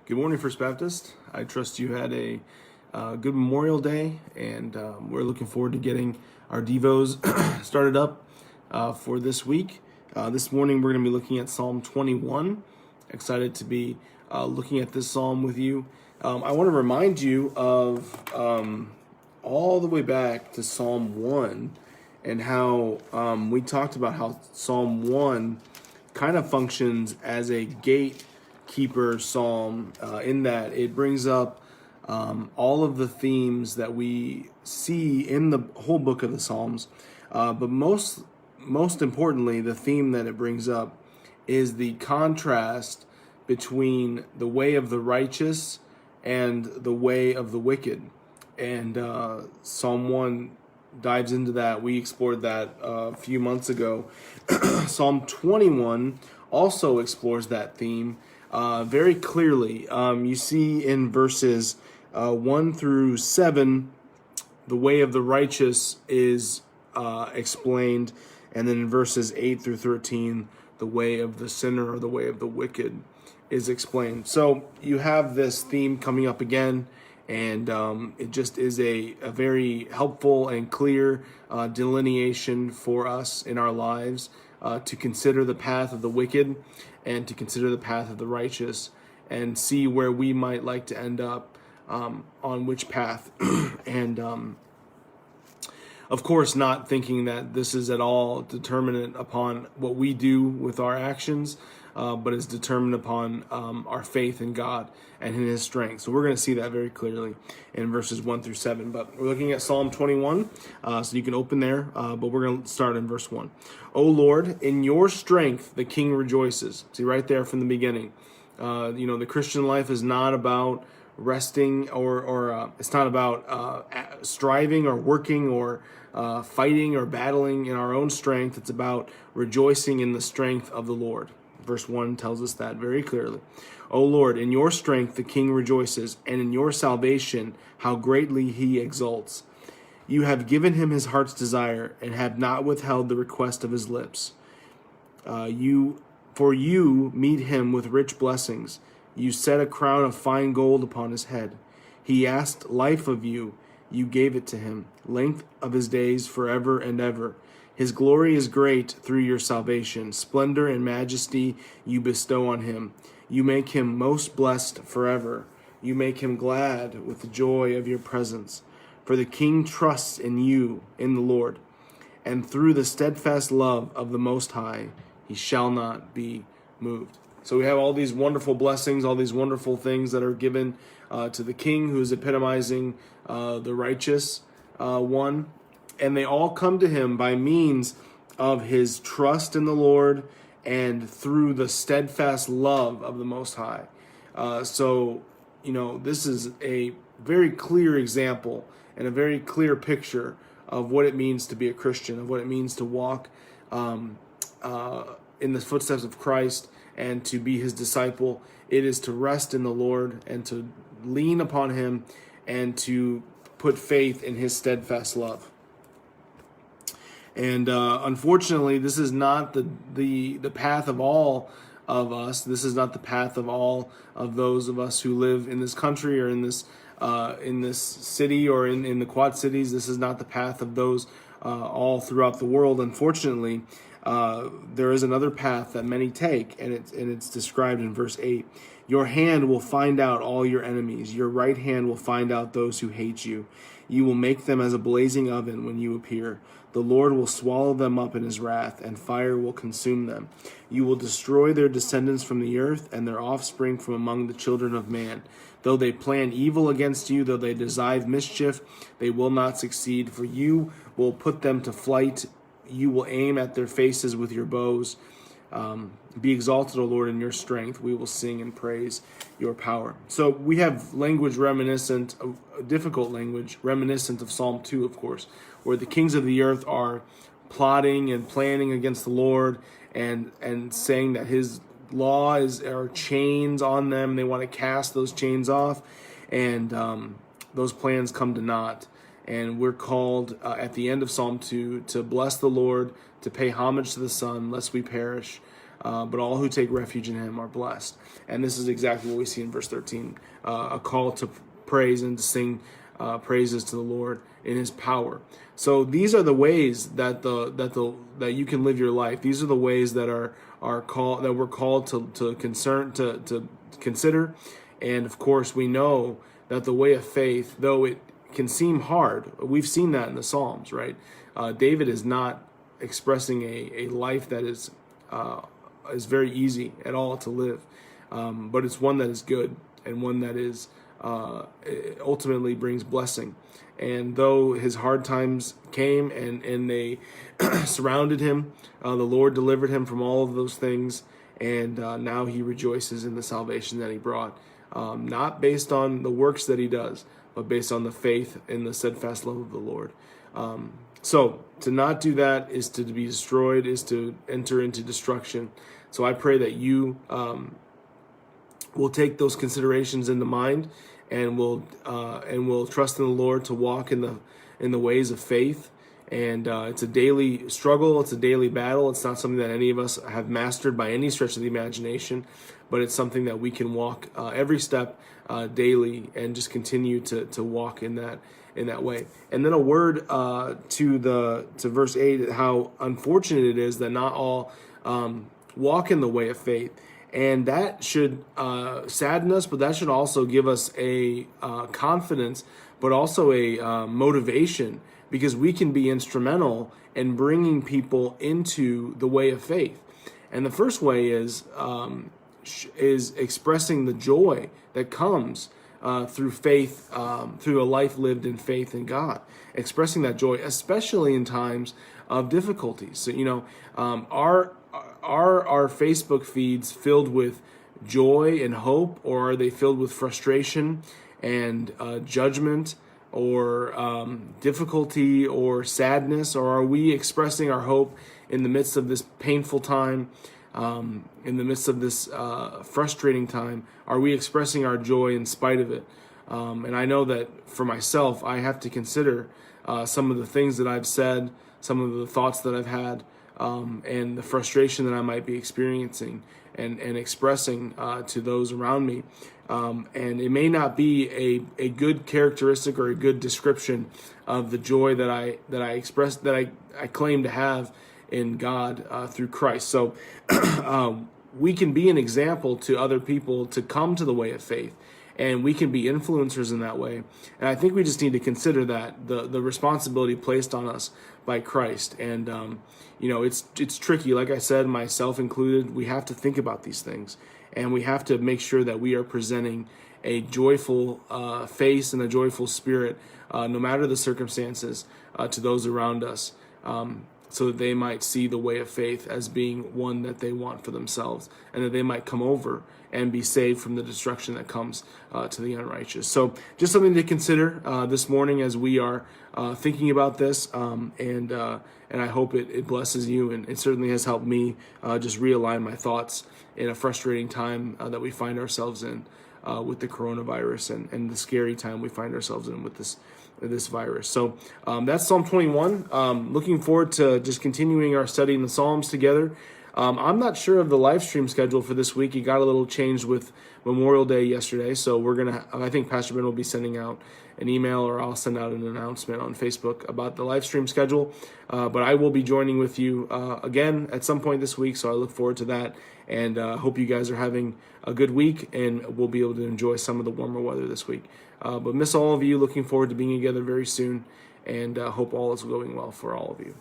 Good morning, First Baptist. I trust you had a good Memorial Day, and we're looking forward to getting our Devos started up for this week. This morning, we're going to be looking at Psalm 21. Excited to be looking at this psalm with you. I want to remind you of all the way back to Psalm 1 and how we talked about how Psalm 1 kind of functions as a gatekeeper psalm in that it brings up all of the themes that we see in the whole book of the Psalms. But most importantly, the theme that it brings up is the contrast between the way of the righteous and the way of the wicked. And Psalm 1 dives into that. We explored that a few months ago. Psalm 21 also explores that theme very clearly. You see in verses 1 through 7, the way of the righteous is explained, and then in verses 8 through 13, the way of the sinner or the way of the wicked is explained. So you have this theme coming up again, and it just is a very helpful and clear delineation for us in our lives to consider the path of the wicked and to consider the path of the righteous and see where we might like to end up on which path. And of course, not thinking that this is at all determinant upon what we do with our actions, but is determined upon our faith in God and in His strength. So we're going to see that very clearly in verses 1 through 7. But we're looking at Psalm 21, so you can open there, but we're going to start in verse 1. O Lord, in your strength the king rejoices. See right there from the beginning. The Christian life is not about resting or it's not about striving or working or fighting or battling in our own strength. It's about rejoicing in the strength of the Lord. Verse 1 tells us that very clearly. O Lord, in your strength the king rejoices, and in your salvation how greatly he exults. You have given him his heart's desire, and have not withheld the request of his lips. For you meet him with rich blessings. You set a crown of fine gold upon his head. He asked life of you. You gave it to him, length of his days forever and ever. His glory is great through your salvation. Splendor and majesty you bestow on him. You make him most blessed forever. You make him glad with the joy of your presence. For the king trusts in you, in the Lord. And through the steadfast love of the Most High, he shall not be moved. So we have all these wonderful blessings, all these wonderful things that are given to the king, who is epitomizing the righteous one. And they all come to him by means of his trust in the Lord and through the steadfast love of the Most High. This is a very clear example and a very clear picture of what it means to be a Christian, of what it means to walk in the footsteps of Christ and to be his disciple. It is to rest in the Lord and to lean upon him and to put faith in his steadfast love. And unfortunately, this is not the path of all of us. This is not the path of all of those of us who live in this country or in this city or in the Quad Cities. This is not the path of those all throughout the world. Unfortunately, there is another path that many take, and it's described in verse 8. Your hand will find out all your enemies. Your right hand will find out those who hate you. You will make them as a blazing oven when you appear. The Lord will swallow them up in his wrath, and fire will consume them. You will destroy their descendants from the earth, and their offspring from among the children of man. Though they plan evil against you, though they device mischief, they will not succeed, for you will put them to flight. You will aim at their faces with your bows. Be exalted, O Lord, in your strength. We will sing and praise your power. So we have language reminiscent, difficult language, reminiscent of Psalm 2, of course, where the kings of the earth are plotting and planning against the Lord and saying that his law are chains on them. They want to cast those chains off, and those plans come to naught. And we're called at the end of Psalm 2 to bless the Lord, to pay homage to the Son, lest we perish. but all who take refuge in him are blessed. And this is exactly what we see in verse 13, a call to praise and to sing praises to the Lord in his power. So these are the ways that that you can live your life. These are the ways that we're called to consider. And of course, we know that the way of faith, though it can seem hard, we've seen that in the Psalms, right? David is not expressing a life that is very easy at all to live, but it's one that is good and one that is ultimately brings blessing. And though his hard times came and they surrounded him, the Lord delivered him from all of those things, and now he rejoices in the salvation that he brought, not based on the works that he does, but based on the faith and the steadfast love of the Lord. So to not do that is to be destroyed, is to enter into destruction. So I pray that you will take those considerations into mind, and will trust in the Lord to walk in the ways of faith. And it's a daily struggle. It's a daily battle. It's not something that any of us have mastered by any stretch of the imagination, but it's something that we can walk every step daily and just continue to walk in that way. And then a word to verse 8, how unfortunate it is that not all walk in the way of faith. And that should sadden us, but that should also give us a confidence, but also a motivation, because we can be instrumental in bringing people into the way of faith. And the first way is expressing the joy that comes through faith, through a life lived in faith in God. Expressing that joy, especially in times of difficulties. So, are Facebook feeds filled with joy and hope, or are they filled with frustration and judgment, or difficulty or sadness? Or are we expressing our hope in the midst of this painful time, in the midst of this frustrating time? Are we expressing our joy in spite of it? And I know that for myself, I have to consider some of the things that I've said, some of the thoughts that I've had, and the frustration that I might be experiencing and expressing to those around me. And it may not be a good characteristic or a good description of the joy that I express, that I claim to have in God through Christ. So we can be an example to other people to come to the way of faith, and we can be influencers in that way. And I think we just need to consider that the responsibility placed on us by Christ. And it's tricky. Like I said, myself included, we have to think about these things, and we have to make sure that we are presenting a joyful face and a joyful spirit, no matter the circumstances, to those around us, so that they might see the way of faith as being one that they want for themselves, and that they might come over and be saved from the destruction that comes to the unrighteous. So just something to consider this morning as we are thinking about this, and I hope it blesses you, and it certainly has helped me just realign my thoughts in a frustrating time that we find ourselves in with the coronavirus, and the scary time we find ourselves in with this virus. So that's Psalm 21. Looking forward to just continuing our study in the Psalms together. I'm not sure of the live stream schedule for this week. It got a little changed with Memorial Day yesterday, so I think Pastor Ben will be sending out an email, or I'll send out an announcement on Facebook about the live stream schedule. But I will be joining with you again at some point this week, so I look forward to that, and hope you guys are having a good week, and we'll be able to enjoy some of the warmer weather this week. But miss all of you. Looking forward to being together very soon, and hope all is going well for all of you.